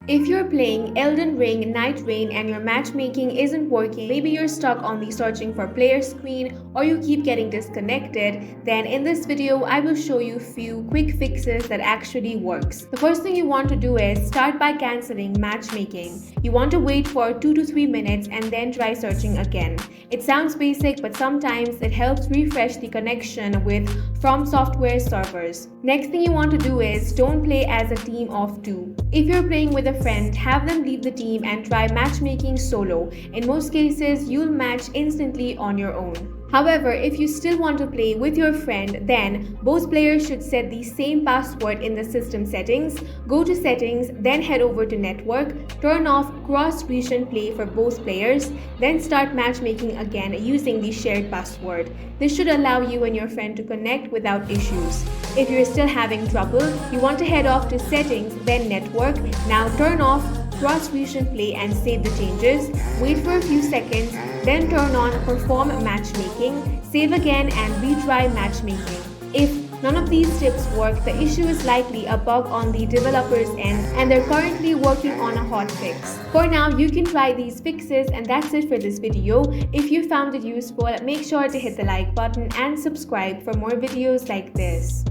If you're playing Elden Ring Nightreign and your matchmaking isn't working, maybe you're stuck on the searching for player screen or you keep getting disconnected, then in this video I will show you few quick fixes that actually works. The first thing you want to do is start by cancelling matchmaking. You want to wait for 2 to 3 minutes and then try searching again. It sounds basic, but sometimes it helps refresh the connection with From Software servers. Next thing you want to do is don't play as a team of 2. If you're playing with a friend, have them leave the team and try matchmaking solo. In most cases, you'll match instantly on your own. However, if you still want to play with your friend, then both players should set the same password in the system settings. Go to settings, then head over to network, turn off cross-region play for both players, then start matchmaking again using the shared password. This should allow you and your friend to connect without issues. If you're still having trouble, you want to head off to settings, then network. Now turn off cross-region play and save the changes. Wait for a few seconds, then turn on perform matchmaking, save again and retry matchmaking. If none of these tips work, the issue is likely a bug on the developer's end and they're currently working on a hotfix. For now, you can try these fixes, and that's it for this video. If you found it useful, make sure to hit the like button and subscribe for more videos like this.